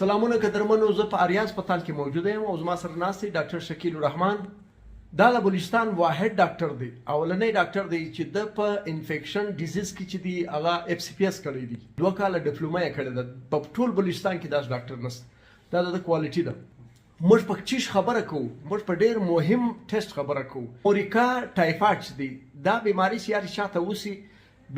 سلامونه قدرمنو، زه په آریا هسپتال کې موجود یم او زما سره ناست دی ډاکټر شکیل الرحمن. دا د بلوچستان واحد ډاکټر دی، اولنی ډاکټر دی چې د په انفیکشن ډیزیز کې چې دی هغه اف سی پی اس کړی دی، 2 کاله ډیپلوما یې کړې ده. په ټول بلوچستان کې داس ډاکټر نشته. دا د کوالټي ده. موږ په چیش خبره کوو، موږ په ډیر مهم ټیسټ خبره کوو. اوريکا ټایفاید چې دی دا بیماری سیاري شاته وسی،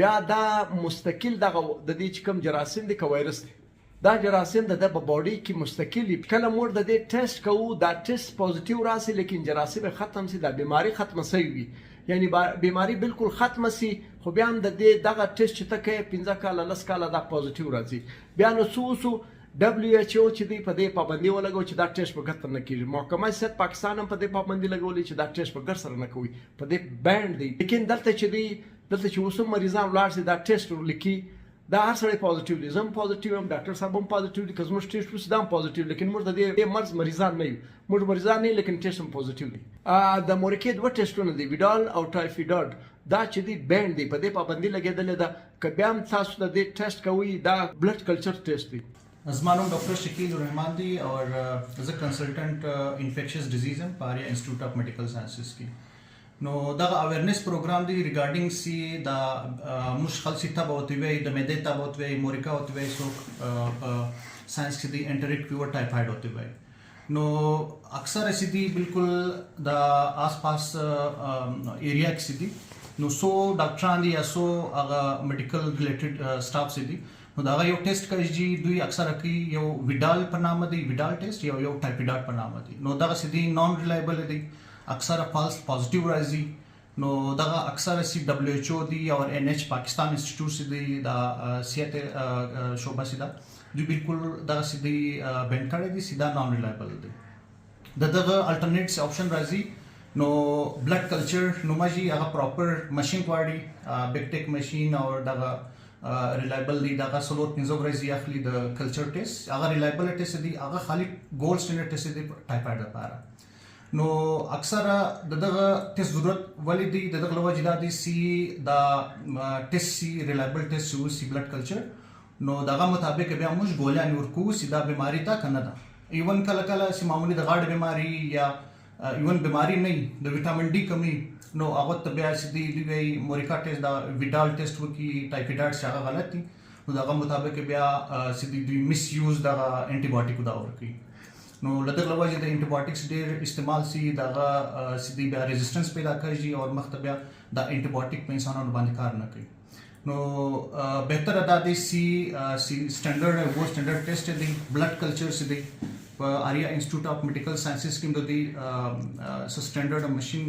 بیا دا مستقل دغه د دې چې کوم جراثیم دی که وایرس دی، دا جراثیم د باډي کې مستقلی کله موږ د دې ټیسټ کوو، دا ټیسټ پوزټیو راسي لیکن جراثیم ختم سي، دا بیماری ختمه سي وي، یعنی بیماری بالکل ختمه سي، خو بیا هم د دې دغه ټیسټ چې تکه 15 کاله 10 کاله دا پوزټیو راځي. بیا نو سو WHO چې دی په دې پابندي ولګو چې دا ټیسټ په ګټه نه کیږي. محکمه صحت پاکستان هم په دې پابندي لګولې چې دا ټیسټ په ګټه سره نه کوي، په دې بند دی. لیکن دلته چې اوسم مریضان لاړ سي دا ټیسټ ورلکی، دا هر سړی پوزټیو دی، زم پوزټیو یم، ډاکټر صاحب هم پوزټیو دي، که زموږ ټیسټ وشي دا هم پوزټیو، لیکن موږ د دې مرض مریضان نه یو، موږ مریضان نه یو لیکن ټیسټ هم پوزټیو دی. د مورکې 2 ټیسټونه دي، ویډال او ټایفیډاډ. دا چې دی بند دی، په دې پابندي لګېدلې ده. که بیا هم تاسو د دې ټیسټ کوئ، دا بلډ کلچر ټیسټ دی. زما نوم ډاکټر شکیل الرحمن دی اور ایز ا کنسلټنټ انفیکشس ډیزیز ام په آریا انسټیټیوټ اف میډیکل ساینسز کې. نو دا اویرنس پروګرام دی ریګارډینګ سی دا مشخل سی تب ہوتی وی د مېدې تب ہوتی وی مورکا ہوتی وی سو ساينس کې دی انټریک فیور ټایفاید ہوتی وی. نو اکثر ایسی دی بالکل دا آس پاس ایریا کې سی دی نو سو ډاکټران دی یا سو هغه میډیکل ریلیټډ سټاف سی دی. نو دا یو ټیسټ کوي چې دوی اکثر کوي یو ویډال په نامه دی، ویډال ټیسټ یو ټایفیډاډ په نامه دی. نو دا سی دی نان ریلایبل دی، اکثر فالس پوزټیو راځي. نو دا اکثر سی WHO دی اور NH پاکستان انسټیټیوټ سی دی دا صحت شعبہ سی دا دوی بالکل دا سی دی بند کړی دی، سیدا نان ریلایبل دی. دغه الټرنیټس اپشن راځي. نو بلډ کلچر نو ماجی هغه پراپر ماشين غواړي، بیگ ټیک ماشين اور دغه ریلایبل دی. دغه سلوت 15 ورځې اخلي د کلچر ټیسټ، هغه ریلایبل ټیسټ دی، هغه خالي ګولډ سټانډرډ ټیسټ دی ټایفاید لپاره. نو اکثر دغه ټیسټ ضرورت ولې دی، دغه لوجه دا دی سی دا ټیسټ سی ریلایبل ټیسټ سی بلډ کلچر. نو دغه مطابق بیا موږ ګولیا ورکو سی دا بیماری تا کنه ده. ایون کله کله سی معمولی د غاړه بیماری یا ایون بیماری نه د وټامین ډي کمی، نو هغه ته بیا سی دی مورکا ټیسټ دا ویډال ټیسټ وکي، ټایفیډاډ څنګه غلط دي. نو دغه مطابق بیا سی دی مس یوز دا انټي بایوټیک دا ورکي. نو لدغه لوجه د انټي بایوټکس ډیر استعمال سی دغه سی دی بیا ریزिस्टेंस پیدا کوي او مخته بیا دا انټي بایوټیک په انسانانو باندې کار نه کوي. نو بهتر ادا دی سی سټانډرډ وو سټانډرډ ټیسټ دی بلډ کلچر سی دی په آریا انسټیټیوټ اف میډیکل ساينسز کې د دې سټانډرډ ماشين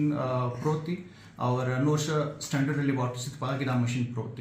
پروت دی او نو سټانډرډ لیبارټری په کې دا ماشين پروت دی.